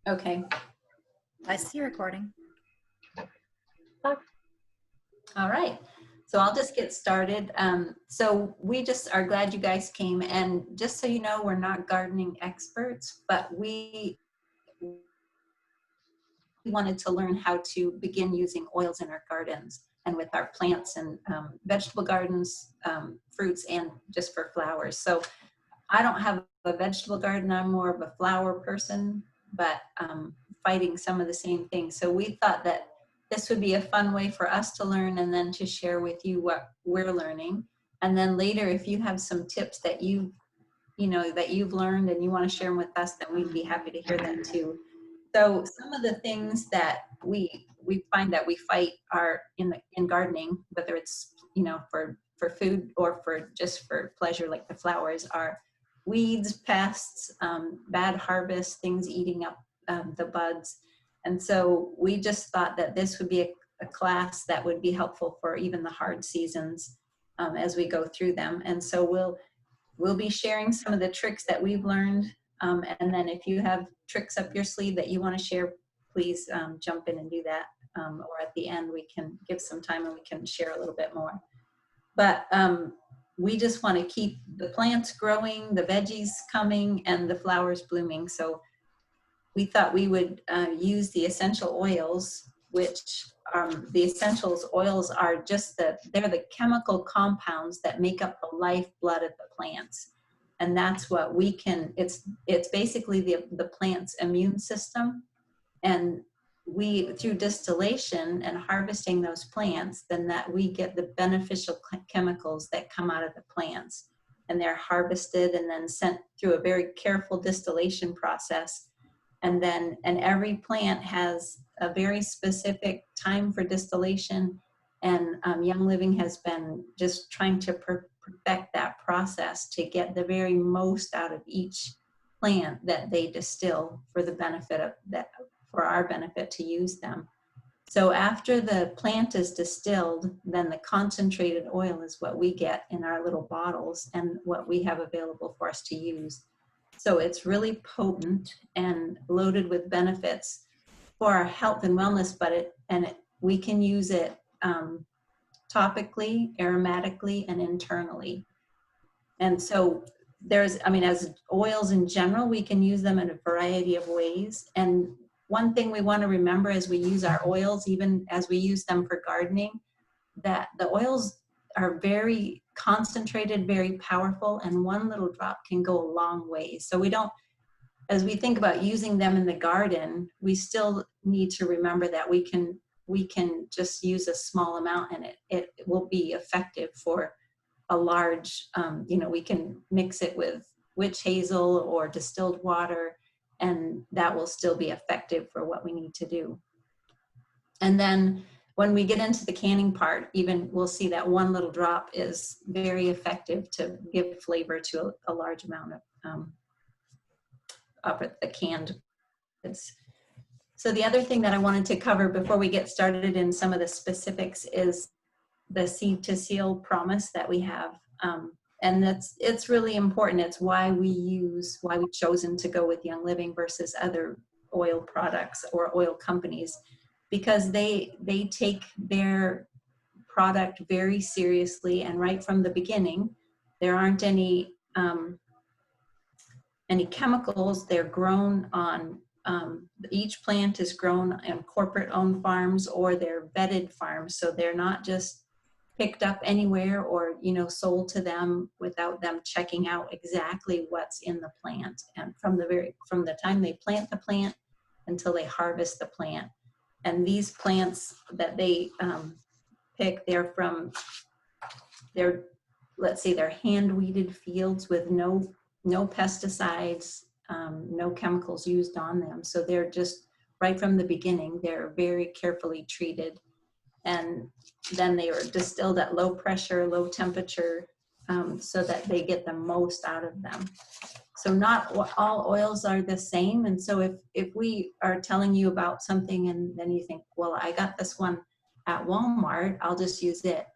Okay. I see recording. All right. So I'll just get started. So we just are glad you guys came. And just so you know, we're not gardening experts, but we wanted to learn how to begin using oils in our gardens and with our plants and vegetable gardens, fruits, and just for flowers. So I don't have a vegetable garden. I'm more of a flower person, but fighting some of the same things. So we thought that this would be a fun way for us to learn and then to share with you what we're learning. And then later, if you have some tips that that you've learned and you want to share them with us, then we'd be happy to hear that too. So some of the things that we find that we fight are in gardening, whether it's for food or for just for pleasure, like the flowers, are weeds, pests, bad harvest, things eating up the buds. And so we just thought that this would be a class that would be helpful for even the hard seasons as we go through them. And so we'll be sharing some of the tricks that we've learned. And then if you have tricks up your sleeve that you want to share, please jump in and do that. Or at the end, we can give some time and we can share a little bit more. But we just want to keep the plants growing, the veggies coming, and the flowers blooming. So we thought we would use the essential oils, which the essentials oils are just they're the chemical compounds that make up the lifeblood of the plants. And that's what we can, it's basically the plant's immune system. And we, through distillation and harvesting those plants, then that we get the beneficial chemicals that come out of the plants. And they're harvested and then sent through a very careful distillation process. And every plant has a very specific time for distillation. And Young Living has been just trying to perfect that process to get the very most out of each plant that they distill for the benefit of that, for our benefit to use them. So after the plant is distilled, then the concentrated oil is what we get in our little bottles and what we have available for us to use. So it's really potent and loaded with benefits for our health and wellness, but we can use it topically, aromatically, and internally. And so as oils in general, we can use them in a variety of ways. And one thing we want to remember as we use our oils, even as we use them for gardening, that the oils are very concentrated, very powerful, and one little drop can go a long way. So we don't, as we think about using them in the garden, we still need to remember that we can just use a small amount and it will be effective for a large, we can mix it with witch hazel or distilled water, and that will still be effective for what we need to do. And then when we get into the canning part, even we'll see that one little drop is very effective to give flavor to a large amount of the canned goods. So the other thing that I wanted to cover before we get started in some of the specifics is the seed to seal promise that we have. And it's really important. It's why we've chosen to go with Young Living versus other oil products or oil companies, because they take their product very seriously, and right from the beginning, there aren't any chemicals. They're grown on, each plant is grown on corporate-owned farms or they're vetted farms, so they're not just picked up anywhere or sold to them without them checking out exactly what's in the plant, and from the time they plant the plant until they harvest the plant. And these plants that they pick, let's say they're hand-weeded fields with no pesticides, no chemicals used on them. So they're just, right from the beginning, they're very carefully treated. And then they are distilled at low pressure, low temperature, so that they get the most out of them. So not all oils are the same. And so if we are telling you about something and then you think, well, I got this one at Walmart, I'll just use it.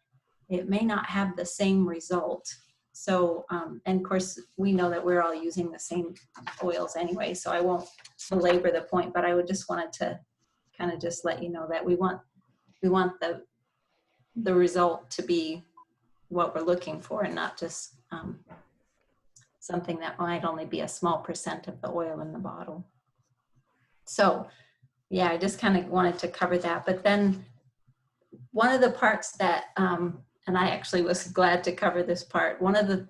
It may not have the same result. So, and of course, we know that we're all using the same oils anyway, so I won't belabor the point, but I would just wanted to kind of just let you know that we want the result to be what we're looking for and not just something that might only be a small percent of the oil in the bottle. So yeah, I just kind of wanted to cover that. But then one of the parts that, and I actually was glad to cover this part, one of the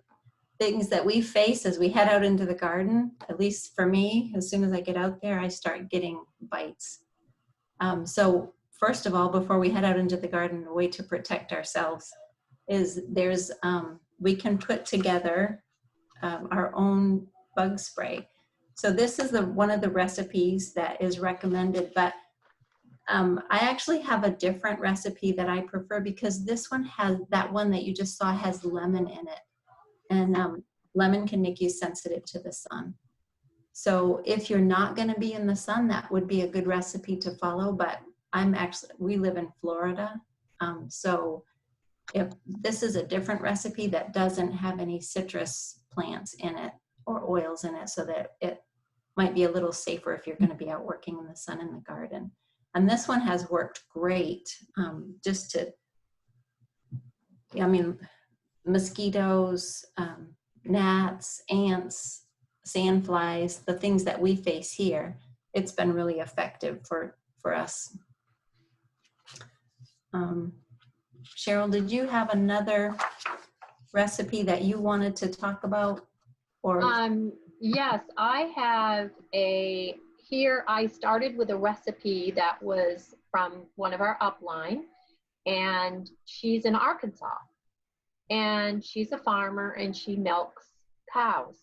things that we face as we head out into the garden, at least for me, as soon as I get out there, I start getting bites. So first of all, before we head out into the garden, a way to protect ourselves is we can put together our own bug spray. So this is one of the recipes that is recommended, but I actually have a different recipe that I prefer because this one has, that one that you just saw has lemon in it. And lemon can make you sensitive to the sun. So if you're not going to be in the sun, that would be a good recipe to follow. But we live in Florida. So if this is a different recipe that doesn't have any citrus plants in it or oils in it, so that it might be a little safer if you're going to be out working in the sun in the garden. And this one has worked great mosquitoes, gnats, ants, sandflies, the things that we face here, it's been really effective for us. Cheryl, did you have another recipe that you wanted to talk about? Or yes, I have here I started with a recipe that was from one of our upline, and she's in Arkansas, and she's a farmer, and she milks cows,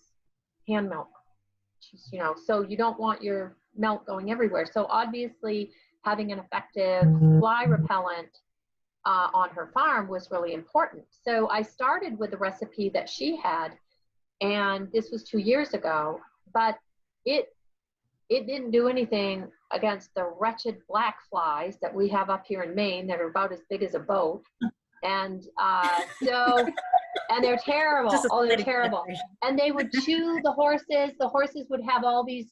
hand milk. She's, so you don't want your milk going everywhere. So obviously having an effective fly repellent on her farm was really important. So I started with the recipe that she had, and this was 2 years ago, but it didn't do anything against the wretched black flies that we have up here in Maine that are about as big as a boat. And and they're terrible. Oh, they're terrible. And they would chew the horses. The horses would have all these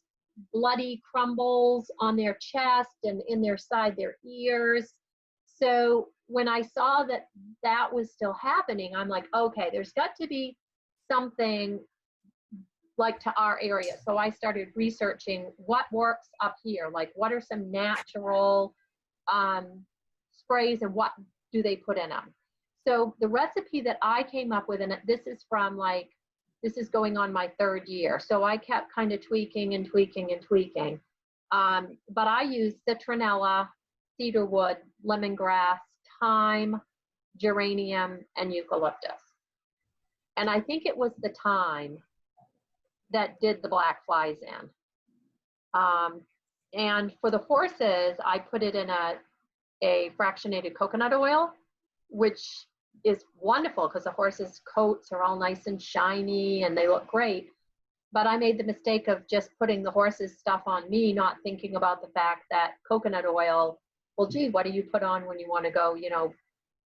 bloody crumbles on their chest and in their side, their ears. So when I saw that was still happening, I'm like, okay, there's got to be something like to our area. So I started researching what works up here, like what are some natural sprays and what do they put in them. So the recipe that I came up with, and this is going on my 3rd year. So I kept kind of tweaking and tweaking and tweaking. But I used citronella, cedarwood, lemongrass, thyme, geranium, and eucalyptus. And I think it was the thyme that did the black flies in. And for the horses, I put it in a fractionated coconut oil, which is wonderful because the horses' coats are all nice and shiny and they look great. But I made the mistake of just putting the horses' stuff on me, not thinking about the fact that coconut oil, well, gee, what do you put on when you want to go,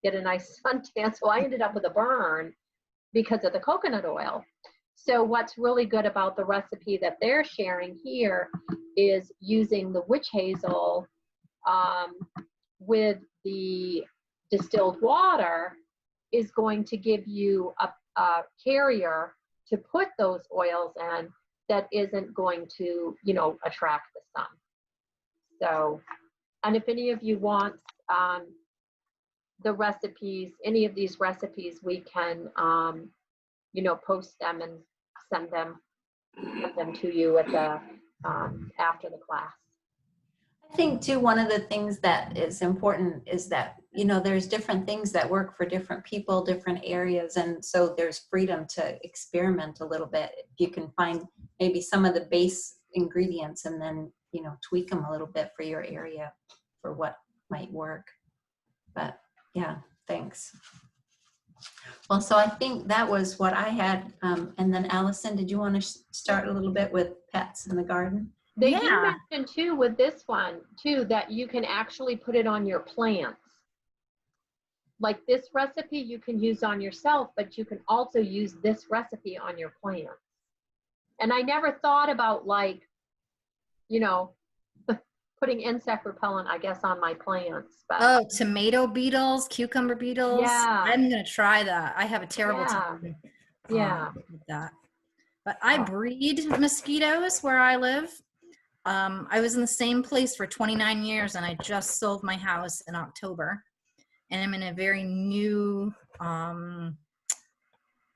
get a nice suntan? So I ended up with a burn because of the coconut oil. So what's really good about the recipe that they're sharing here is using the witch hazel with the distilled water is going to give you a carrier to put those oils in that isn't going to, attract the sun. So, and if any of you want the recipes, any of these recipes, we can, post them and send them to you at the after the class. I think too, one of the things that is important is that, there's different things that work for different people, different areas. And so there's freedom to experiment a little bit. You can find maybe some of the base ingredients and then, tweak them a little bit for your area for what might work. But yeah, thanks. Well, so I think that was what I had. And then Allison, did you want to start a little bit with pets in the garden? They do mention too with this one too that you can actually put it on your plants. like this recipe you can use on yourself, but you can also use this recipe on your plants. And I never thought about like, you know, putting insect repellent, I guess, on my plants. But Oh, tomato beetles, cucumber beetles. yeah, I'm gonna try that. I have a terrible yeah, time yeah. with that. But I breed mosquitoes where I live. I was in the same place for 29 years and I just sold my house in October. And I'm in a very new,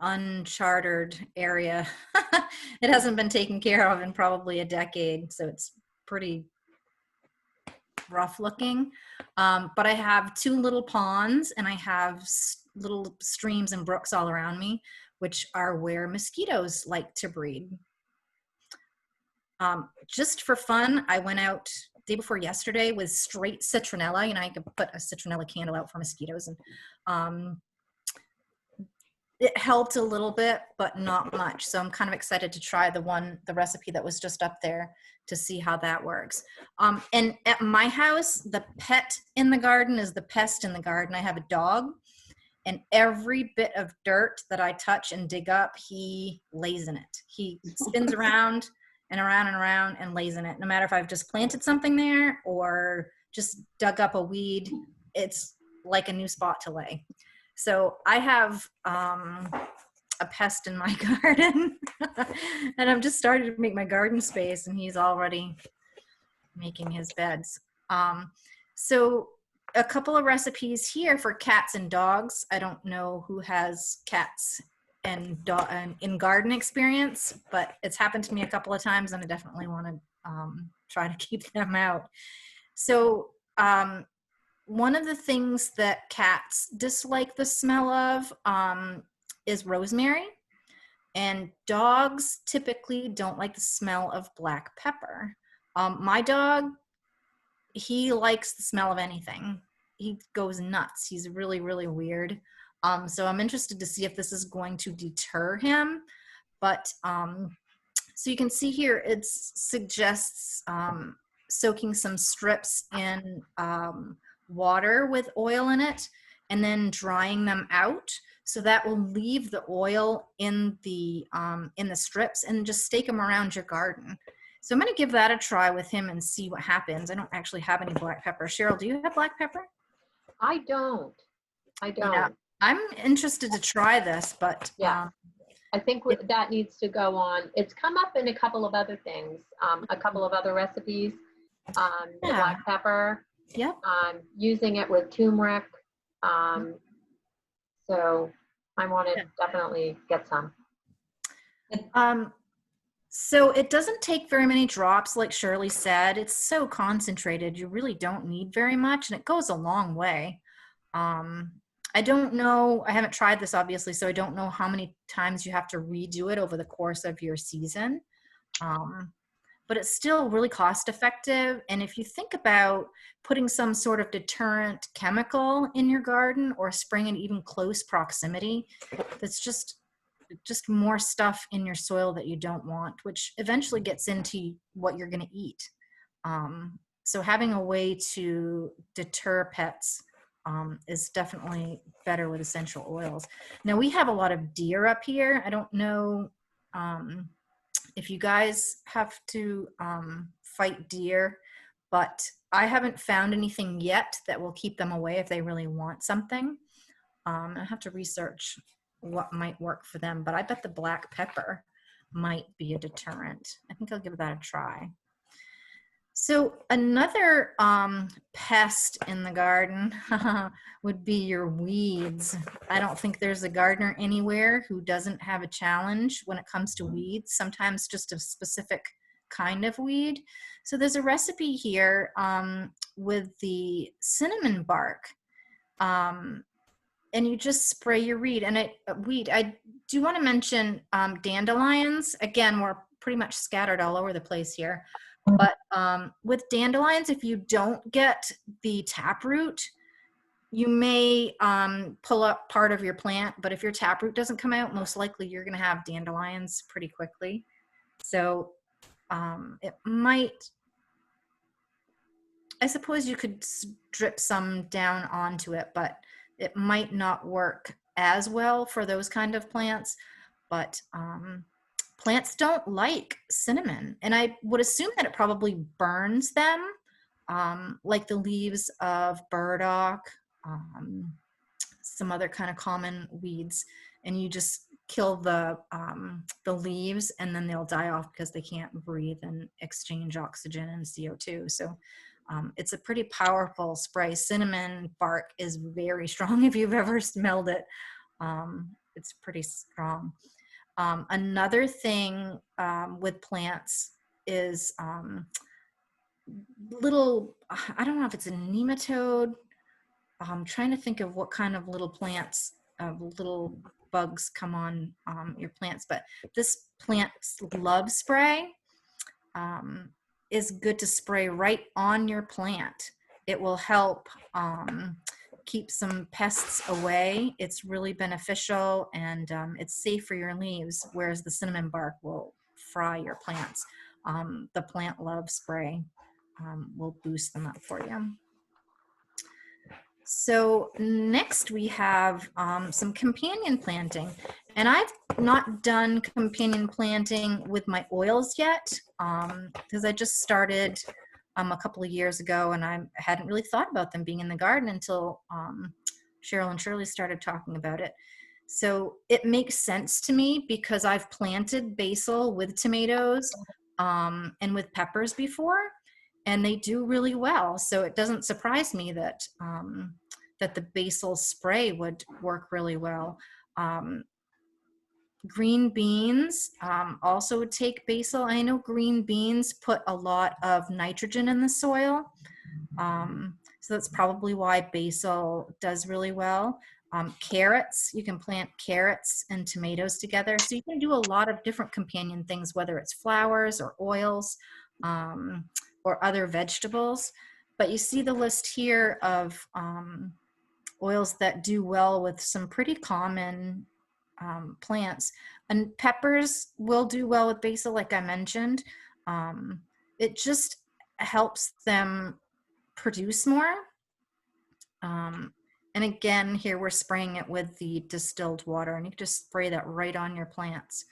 uncharted area. It hasn't been taken care of in probably a decade, so it's pretty rough looking. But I have 2 little ponds and I have little streams and brooks all around me, which are where mosquitoes like to breed. Just for fun, I went out day before yesterday with straight citronella. You know, I could put a citronella candle out for mosquitoes, and it helped a little bit, but not much. So I'm kind of excited to try the recipe that was just up there to see how that works. And at my house, the pet in the garden is the pest in the garden. I have a dog, and every bit of dirt that I touch and dig up, he lays in it. He spins around and around and around and lays in it. No matter if I've just planted something there or just dug up a weed, it's like a new spot to lay. So I have a pest in my garden and I've just started to make my garden space and he's already making his beds. So a couple of recipes here for cats and dogs. I don't know who has cats and in garden experience, but it's happened to me a couple of times and I definitely want to try to keep them out. So one of the things that cats dislike the smell of is rosemary, and dogs typically don't like the smell of black pepper. My dog, he likes the smell of anything. He goes nuts. He's really, really weird. So I'm interested to see if this is going to deter him. But so you can see here, it suggests soaking some strips in water with oil in it and then drying them out. So that will leave the oil in the strips and just stake them around your garden. So I'm going to give that a try with him and see what happens. I don't actually have any black pepper. Cheryl, do you have black pepper? I don't. Yeah, I'm interested to try this, but yeah. I think that needs to go on. It's come up in a couple of other things, a couple of other recipes. The black pepper. Yep. Using it with turmeric. So I want to definitely get some. So it doesn't take very many drops, like Shirley said. It's so concentrated, you really don't need very much, and it goes a long way. I don't know, I haven't tried this obviously, so I don't know how many times you have to redo it over the course of your season. But it's still really cost effective. And if you think about putting some sort of deterrent chemical in your garden or spraying in even close proximity, that's just more stuff in your soil that you don't want, which eventually gets into what you're going to eat. So having a way to deter pets is definitely better with essential oils. Now we have a lot of deer up here. I don't know if you guys have to fight deer, but I haven't found anything yet that will keep them away if they really want something. I have to research what might work for them, but I bet the black pepper might be a deterrent. I think I'll give that a try. So another pest in the garden would be your weeds. I don't think there's a gardener anywhere who doesn't have a challenge when it comes to weeds, sometimes just a specific kind of weed. So there's a recipe here with the cinnamon bark. And you just spray your weed. And I do want to mention dandelions. Again, we're pretty much scattered all over the place here. But with dandelions, if you don't get the taproot, you may pull up part of your plant. But if your taproot doesn't come out, most likely you're going to have dandelions pretty quickly. So it might, I suppose you could drip some down onto it, but it might not work as well for those kind of plants, but plants don't like cinnamon. And I would assume that it probably burns them, like the leaves of burdock, some other kind of common weeds, and you just kill the leaves, and then they'll die off because they can't breathe and exchange oxygen and CO2. So it's a pretty powerful spray. Cinnamon bark is very strong. If you've ever smelled it, it's pretty strong. Another thing with plants is little, I don't know if it's a nematode. I'm trying to think of what kind of little plants, little bugs come on your plants, but this plant's love spray is good to spray right on your plant. It will help keep some pests away. It's really beneficial, and it's safe for your leaves, whereas the cinnamon bark will fry your plants. The plant love spray will boost them up for you. So next we have some companion planting, and I've not done companion planting with my oils yet because I just started a couple of years ago, and I hadn't really thought about them being in the garden until Cheryl and Shirley started talking about it. So it makes sense to me because I've planted basil with tomatoes and with peppers before, and they do really well. So it doesn't surprise me that that the basil spray would work really well. Green beans also would take basil. I know green beans put a lot of nitrogen in the soil. So that's probably why basil does really well. Carrots, you can plant carrots and tomatoes together. So you can do a lot of different companion things, whether it's flowers or oils or other vegetables. But you see the list here of oils that do well with some pretty common plants. And peppers will do well with basil, like I mentioned. It just helps them produce more. And again, here we're spraying it with the distilled water, and you can just spray that right on your plants.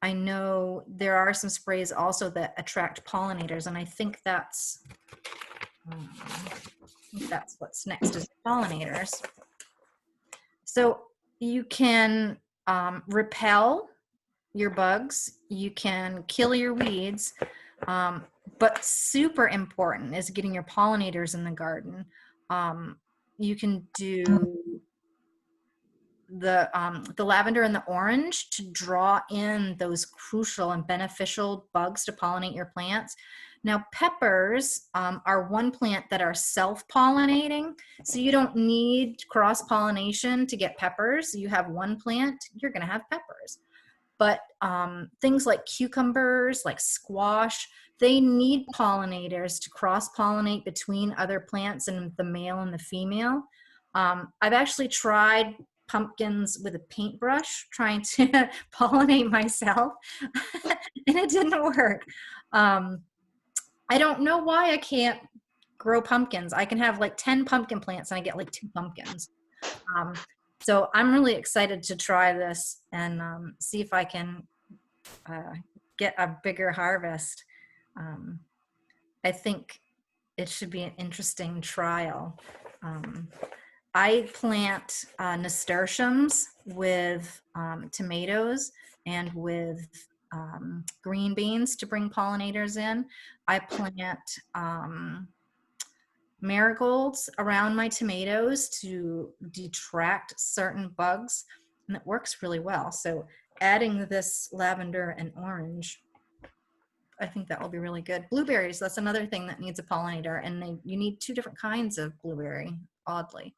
I know there are some sprays also that attract pollinators, and I think that's what's next is pollinators. So you can repel your bugs, you can kill your weeds, but super important is getting your pollinators in the garden. You can do the lavender and the orange to draw in those crucial and beneficial bugs to pollinate your plants. Now, peppers are one plant that are self-pollinating, so you don't need cross-pollination to get peppers. You have one plant, you're going to have peppers. But things like cucumbers, like squash, they need pollinators to cross-pollinate between other plants and the male and the female. I've actually tried pumpkins with a paintbrush trying to pollinate myself, and it didn't work. I don't know why I can't grow pumpkins. I can have like 10 pumpkin plants and I get like 2 pumpkins. So I'm really excited to try this and see if I can get a bigger harvest. I think it should be an interesting trial. I plant nasturtiums with tomatoes and with green beans to bring pollinators in. I plant marigolds around my tomatoes to detract certain bugs, and it works really well. So adding this lavender and orange, I think that will be really good. Blueberries, that's another thing that needs a pollinator, and you need 2 different kinds of blueberry, oddly.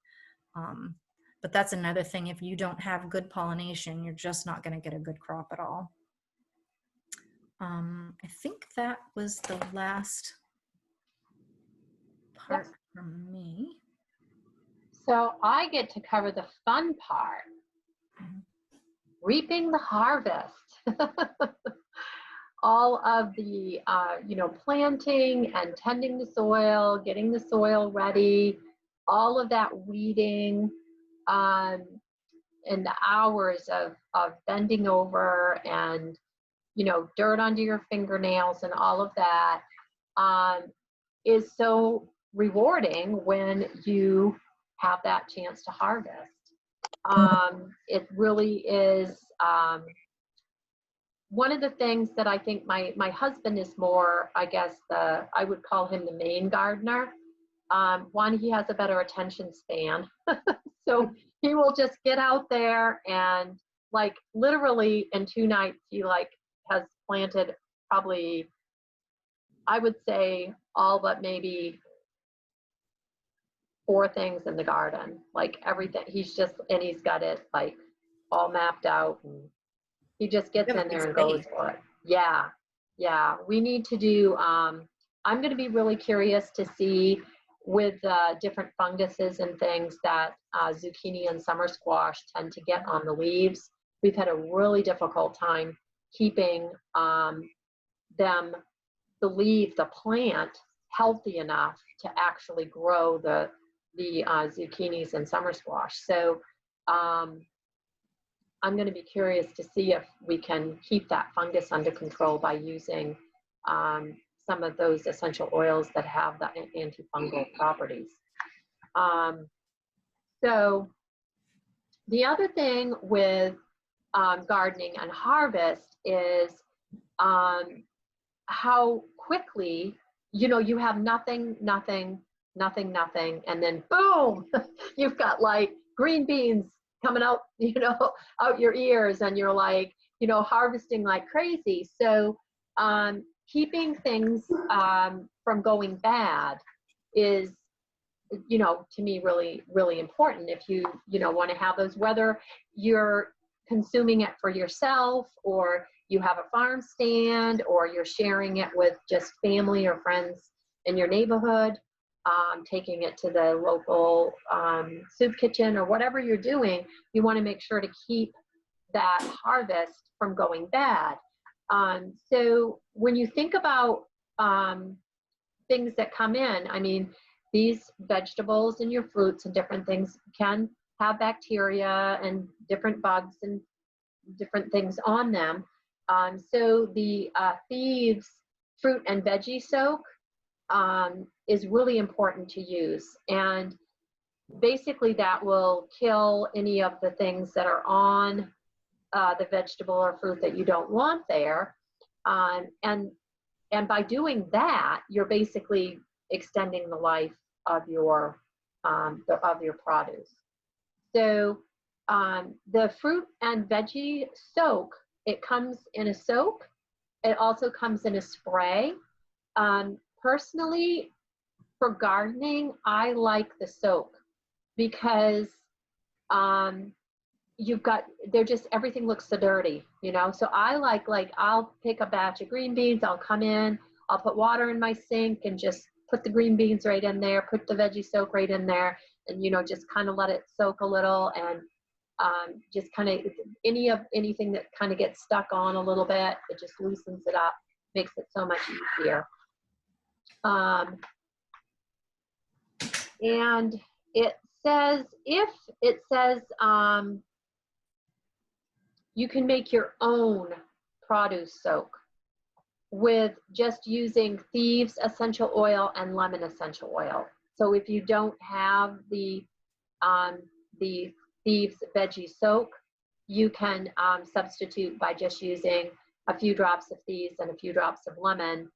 But that's another thing. If you don't have good pollination, you're just not going to get a good crop at all. I think that was the last part from me. So I get to cover the fun part, reaping the harvest. All of the, planting and tending the soil, getting the soil ready, all of that weeding, and the hours of bending over and, you know, dirt under your fingernails and all of that, is so rewarding when you have that chance to harvest. It really is, one of the things that I think my husband is more, I guess, I would call him the main gardener. One, he has a better attention span. So he will just get out there and, like, literally in 2 nights, he like has planted probably, I would say, all but maybe 4 things in the garden, like everything. He's got it like all mapped out, and he just gets You have in a big there and goes space. for it. Yeah, yeah. We need to do, I'm going to be really curious to see with different funguses and things that zucchini and summer squash tend to get on the leaves. We've had a really difficult time keeping them, the plant, healthy enough to actually grow the zucchinis and summer squash. So I'm going to be curious to see if we can keep that fungus under control by using some of those essential oils that have the antifungal properties. So the other thing with gardening and harvest is how quickly, you know, you have nothing, and then boom, you've got like green beans coming out, you know, out your ears, and you're like, you know, harvesting like crazy. So keeping things from going bad is, you know, to me, really, really important. If you know, want to have those, whether you're consuming it for yourself, or you have a farm stand, or you're sharing it with just family or friends in your neighborhood, taking it to the local soup kitchen, or whatever you're doing, you want to make sure to keep that harvest from going bad. So when you think about things that come in, I mean, these vegetables and your fruits and different things can have bacteria and different bugs and different things on them. So the Thieves fruit and veggie soak is really important to use. And basically that will kill any of the things that are on the vegetable or fruit that you don't want there. And by doing that, you're basically extending the life of your produce. So the fruit and veggie soak, it comes in a soak. It also comes in a spray. Personally, for gardening, I like the soak because everything looks so dirty, you know? So I like I'll pick a batch of green beans, I'll come in, I'll put water in my sink and just put the green beans right in there, put the veggie soak right in there, and, you know, just kind of let it soak a little, and just kind of anything that kind of gets stuck on a little bit, it just loosens it up, makes it so much easier. And it says, you can make your own produce soak with just using Thieves essential oil and lemon essential oil. So if you don't have the Thieves veggie soak, you can substitute by just using a few drops of Thieves and a few drops of lemon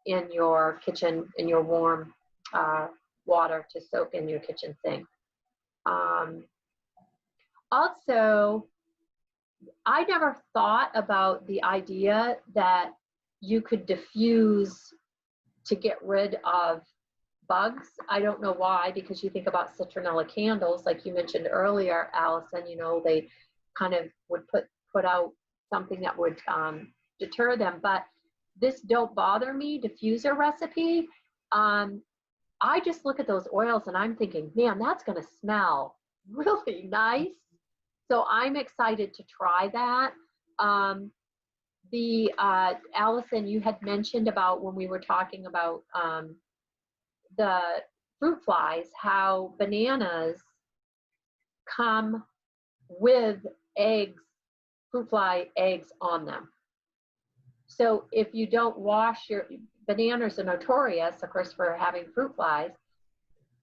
in your kitchen, in your warm water to soak in your kitchen sink. Also, I never thought about the idea that you could diffuse to get rid of bugs. I don't know why, because you think about citronella candles, like you mentioned earlier, Allison, you know, they kind of would put out something that would deter them. But this don't bother me diffuser recipe, I just look at those oils and I'm thinking, man, that's going to smell really nice. So I'm excited to try that. Allison, you had mentioned about when we were talking about the fruit flies, how bananas come with eggs, fruit fly eggs on them. So if you don't wash your, bananas are notorious, of course, for having fruit flies.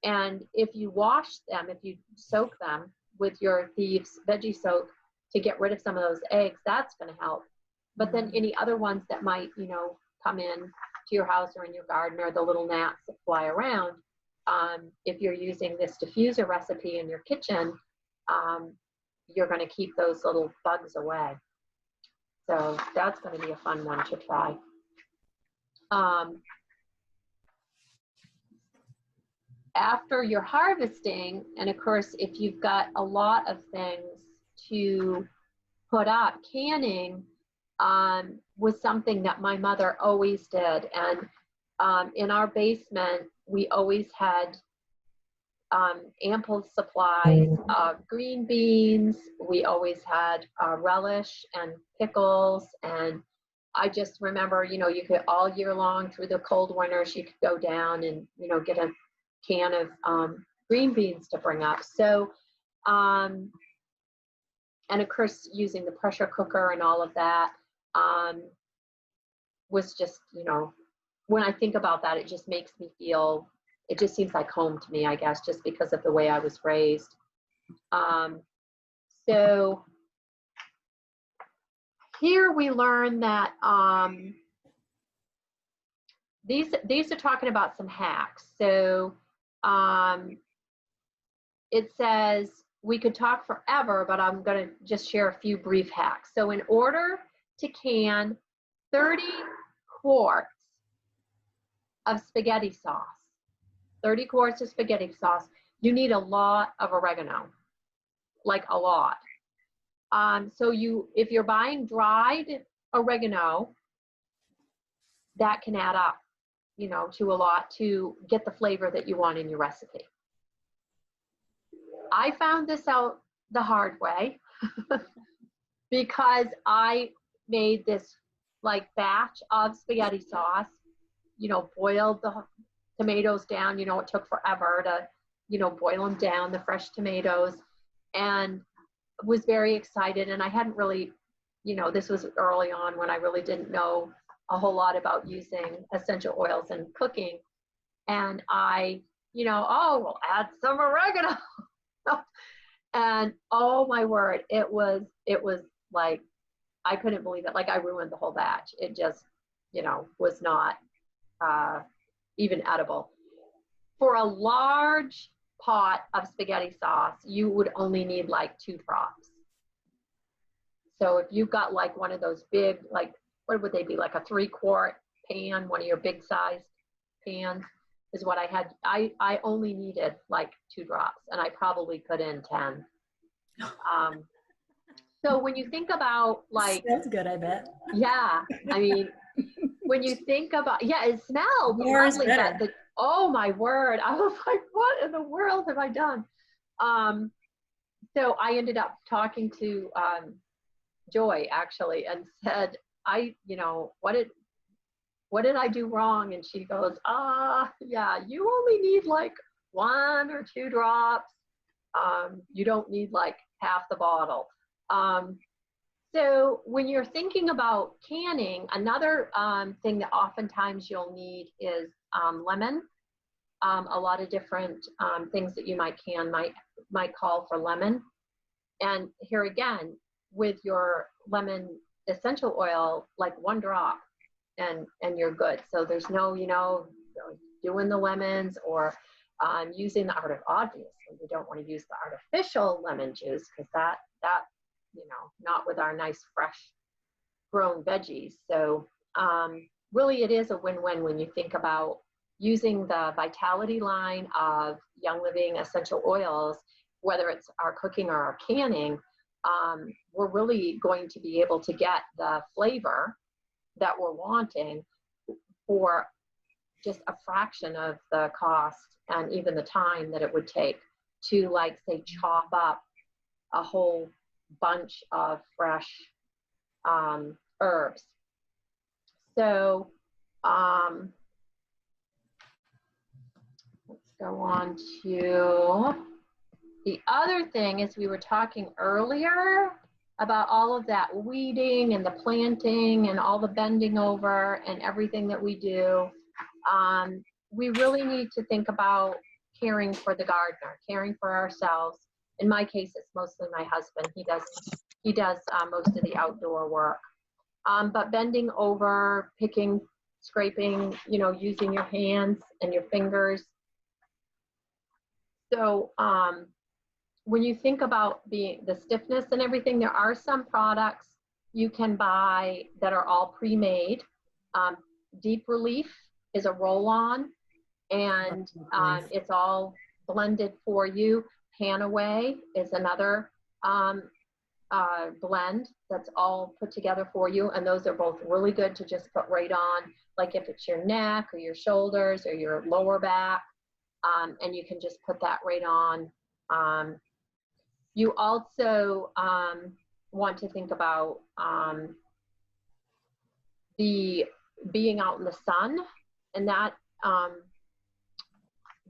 And if you wash them, if you soak them with your Thieves veggie soak to get rid of some of those eggs, that's going to help. But then any other ones that might, you know, come in to your house or in your garden, or the little gnats that fly around, if you're using this diffuser recipe in your kitchen, you're going to keep those little bugs away. So that's going to be a fun one to try. After you're harvesting, and of course, if you've got a lot of things to put up, canning was something that my mother always did. And in our basement, we always had ample supplies of green beans. We always had relish and pickles. And I just remember, you know, you could all year long through the cold winters, you could go down and, you know, get a can of green beans to bring up. So, and of course, using the pressure cooker and all of that was just, you know, when I think about that, it just makes me feel, it just seems like home to me, I guess, just because of the way I was raised. So here we learn that these are talking about some hacks. So it says we could talk forever, but I'm going to just share a few brief hacks. So in order to can 30 quarts of spaghetti sauce, 30 quarts of spaghetti sauce, you need a lot of oregano, like a lot. So if you're buying dried oregano, that can add up, you know, to a lot to get the flavor that you want in your recipe. I found this out the hard way because I made this like batch of spaghetti sauce, you know, boiled the tomatoes down, you know, it took forever to, you know, boil them down, the fresh tomatoes, and was very excited. And I hadn't really, you know, this was early on when I really didn't know a whole lot about using essential oils in cooking. And I, you know, oh, we'll add some oregano. And oh my word, it was like, I couldn't believe it. Like I ruined the whole batch. It just, you know, was not even edible. For a large pot of spaghetti sauce, you would only need like 2 drops. So if you've got like one of those big, like, what would they be, like a 3-quart pan, one of your big sized pans is what I had. I only needed like 2 drops, and I probably put in 10. So when you think about like, That's good, I bet. yeah, I mean, when you think about, yeah, it smelled More is lovely, better. but oh my word, I was like, what in the world have I done? So I ended up talking to Joy actually and said, you know, what did I do wrong? And she goes, yeah, you only need like 1 or 2 drops. You don't need like half the bottle. So when you're thinking about canning, another thing that oftentimes you'll need is lemon. A lot of different things that you might can might call for lemon. And here again, with your lemon essential oil, like 1 drop and you're good. So there's no, you know, doing the lemons or using the obviously we don't want to use the artificial lemon juice because that, you know, not with our nice fresh grown veggies. So really it is a win-win when you think about using the Vitality line of Young Living essential oils, whether it's our cooking or our canning. We're really going to be able to get the flavor that we're wanting for just a fraction of the cost and even the time that it would take to, like, say, chop up a whole bunch of fresh herbs. So let's go on to the other thing is we were talking earlier about all of that weeding and the planting and all the bending over and everything that we do. We really need to think about caring for the gardener, caring for ourselves. In my case, it's mostly my husband. He does most of the outdoor work. But bending over, picking, scraping, you know, using your hands and your fingers. So when you think about the stiffness and everything, there are some products you can buy that are all pre-made. Deep Relief is a roll-on, and it's all blended for you. Panaway is another blend that's all put together for you, and those are both really good to just put right on, like if it's your neck or your shoulders or your lower back, and you can just put that right on. You also want to think about the being out in the sun, and that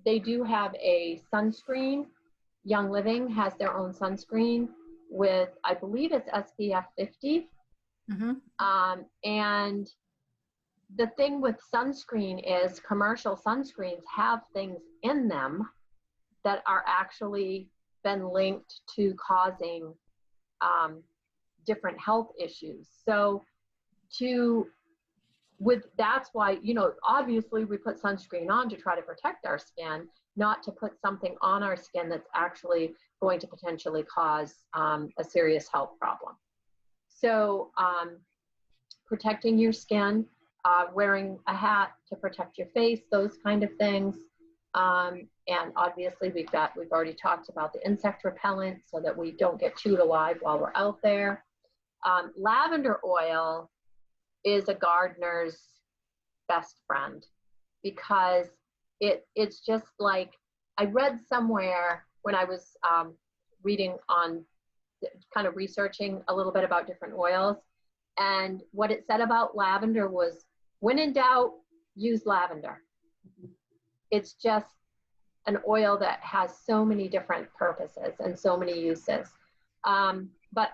they do have a sunscreen. Young Living has their own sunscreen with, I believe it's SPF 50. Mm-hmm. And the thing with sunscreen is commercial sunscreens have things in them that are actually been linked to causing different health issues. So that's why, you know, obviously we put sunscreen on to try to protect our skin, not to put something on our skin that's actually going to potentially cause a serious health problem. So protecting your skin, wearing a hat to protect your face, those kind of things. And obviously we've already talked about the insect repellent so that we don't get chewed alive while we're out there. Lavender oil is a gardener's best friend, because it's just like, I read somewhere when I was reading on, kind of researching a little bit about different oils, and what it said about lavender was, when in doubt, use lavender. It's just an oil that has so many different purposes and so many uses. But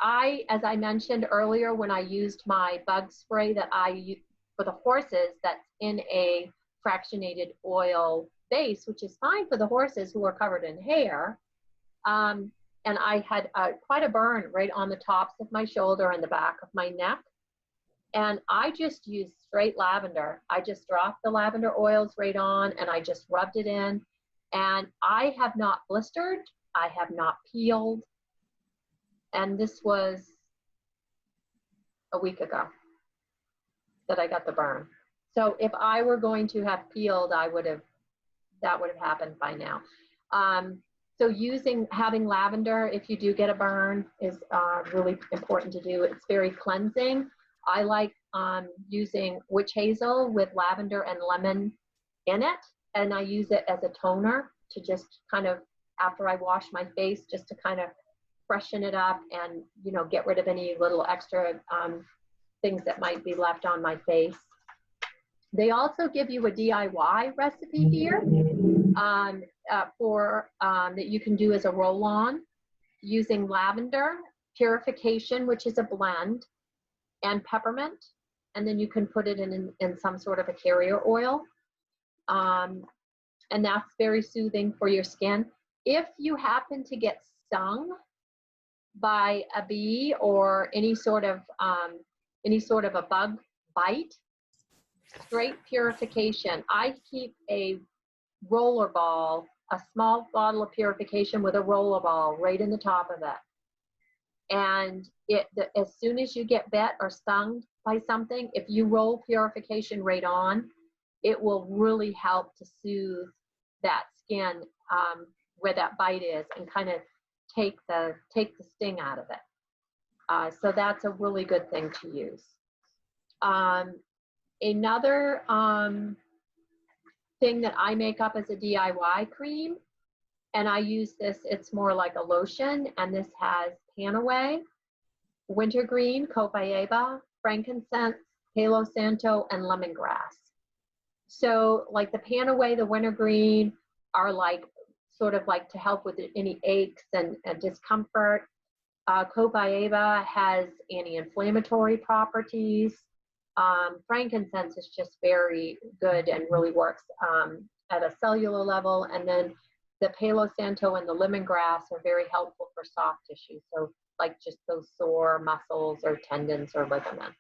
as I mentioned earlier, when I used my bug spray that I use for the horses, that's in a fractionated oil base, which is fine for the horses who are covered in hair. And I had quite a burn right on the tops of my shoulder and the back of my neck. And I just used straight lavender. I just dropped the lavender oils right on, and I just rubbed it in. And I have not blistered. I have not peeled. And this was a week ago that I got the burn. So if I were going to have peeled, that would have happened by now. So having lavender, if you do get a burn, is really important to do. It's very cleansing. I like using witch hazel with lavender and lemon in it, and I use it as a toner to just kind of, after I wash my face, just to kind of freshen it up and, you know, get rid of any little extra things that might be left on my face. They also give you a DIY recipe here that you can do as a roll-on using lavender, purification, which is a blend, and peppermint, and then you can put it in some sort of a carrier oil. And that's very soothing for your skin. If you happen to get stung by a bee or any sort of a bug bite, straight purification. I keep a roller ball, a small bottle of purification with a roller ball right in the top of it. And as soon as you get bit or stung by something, if you roll purification right on, it will really help to soothe that skin where that bite is, and kind of take the sting out of it. So that's a really good thing to use. Another thing that I make up as a DIY cream, and I use this, it's more like a lotion, and this has Panaway, wintergreen, copaiba, frankincense, Palo Santo, and lemongrass. So like the Panaway, the wintergreen, are like sort of like to help with any aches and discomfort. Copaiba has anti-inflammatory properties. Frankincense is just very good and really works at a cellular level. And then the Palo Santo and the lemongrass are very helpful for soft tissue. So like just those sore muscles or tendons or ligaments.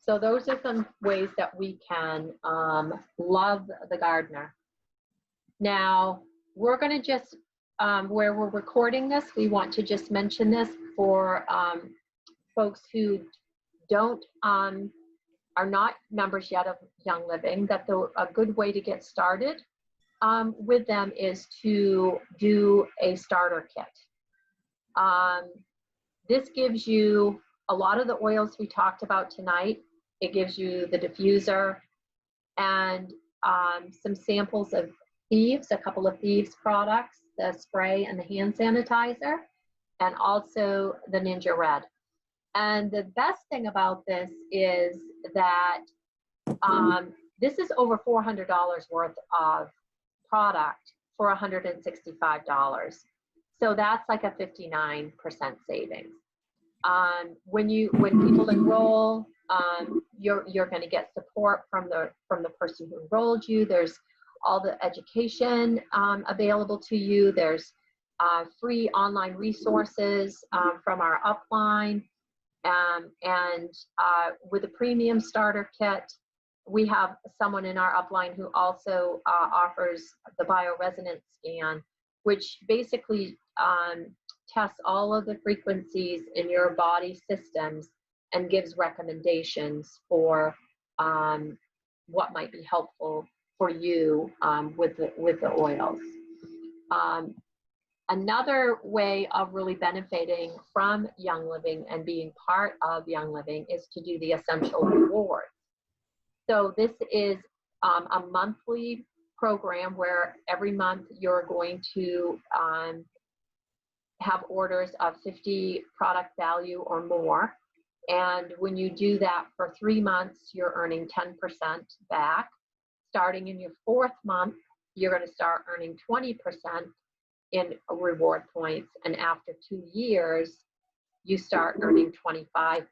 So those are some ways that we can love the gardener. Now, we're going to just, where we're recording this, we want to just mention this for folks who don't, are not members yet of Young Living, that a good way to get started with them is to do a starter kit. This gives you a lot of the oils we talked about tonight. It gives you the diffuser and some samples of Thieves, a couple of Thieves products, the spray and the hand sanitizer, and also the Ninja Red. And the best thing about this is that this is over $400 worth of product for $165. So that's like a 59% savings. When people enroll, you're going to get support from the person who enrolled you. There's all the education available to you. There's free online resources from our upline. And with the premium starter kit, we have someone in our upline who also offers the bioresonance scan, which basically tests all of the frequencies in your body systems and gives recommendations for what might be helpful for you with the oils. Another way of really benefiting from Young Living and being part of Young Living is to do the essential rewards. So this is a monthly program where every month you're going to have orders of 50 product value or more. And when you do that for 3 months, you're earning 10% back. Starting in your 4th month, you're going to start earning 20% in reward points. And after 2 years, you start earning 25%.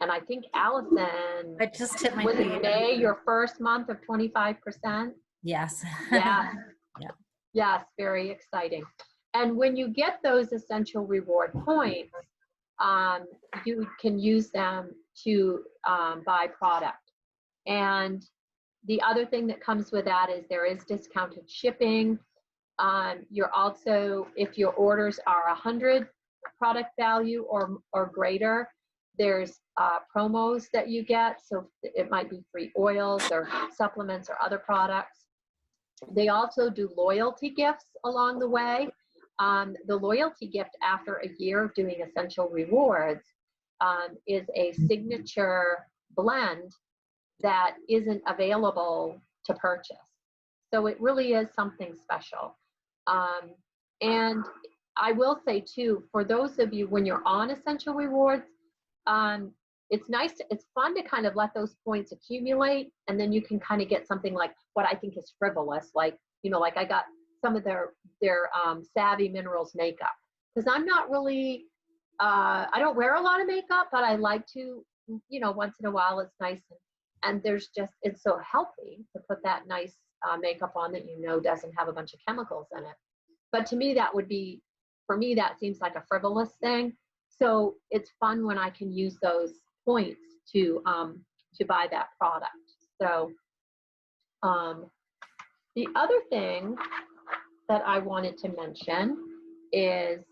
And I think Allison, I just hit my was feet. it May, your first month of 25%? Yes. Yeah. Yeah. Yes, very exciting. And when you get those essential reward points, you can use them to buy product. And the other thing that comes with that is there is discounted shipping. You're also, if your orders are 100 product value or greater, there's promos that you get. So it might be free oils or supplements or other products. They also do loyalty gifts along the way. The loyalty gift after a year of doing essential rewards is a signature blend that isn't available to purchase. So it really is something special. And I will say too, for those of you, when you're on essential rewards, it's nice, it's fun to kind of let those points accumulate, and then you can kind of get something like what I think is frivolous, like, you know, like I got some of their Savvy Minerals makeup, because I'm not really, I don't wear a lot of makeup, but I like to, you know, once in a while it's nice, and there's just, it's so healthy to put that nice makeup on that you know doesn't have a bunch of chemicals in it. But to me, that would be, for me, that seems like a frivolous thing. So it's fun when I can use those points to buy that product. So the other thing that I wanted to mention is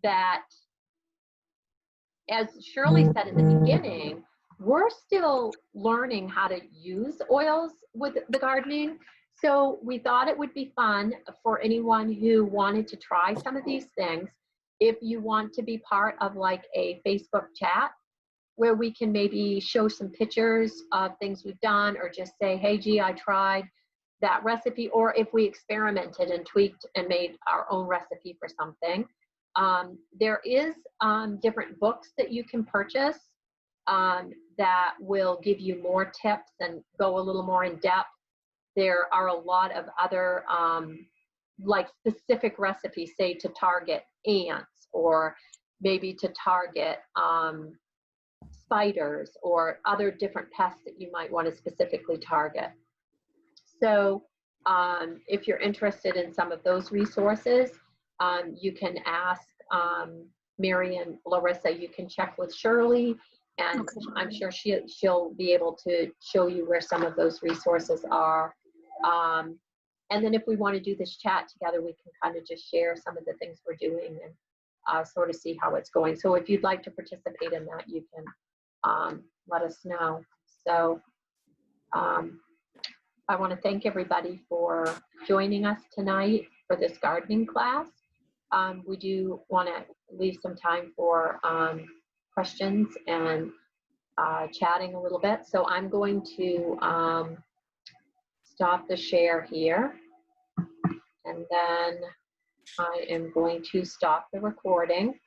that, as Shirley said in the beginning, we're still learning how to use oils with the gardening. So we thought it would be fun for anyone who wanted to try some of these things. If you want to be part of like a Facebook chat where we can maybe show some pictures of things we've done, or just say, hey, gee, I tried that recipe, or if we experimented and tweaked and made our own recipe for something. There is different books that you can purchase. that will give you more tips and go a little more in depth. There are a lot of other like specific recipes, say to target ants, or maybe to target spiders or other different pests that you might want to specifically target. So if you're interested in some of those resources, you can ask Mary and Larissa. You can check with Shirley, and Okay. I'm sure she'll be able to show you where some of those resources are. And then if we want to do this chat together, we can kind of just share some of the things we're doing and sort of see how it's going. So if you'd like to participate in that, you can let us know. So I want to thank everybody for joining us tonight for this gardening class. We do want to leave some time for questions and chatting a little bit. So I'm going to stop the share here, and then I am going to stop the recording.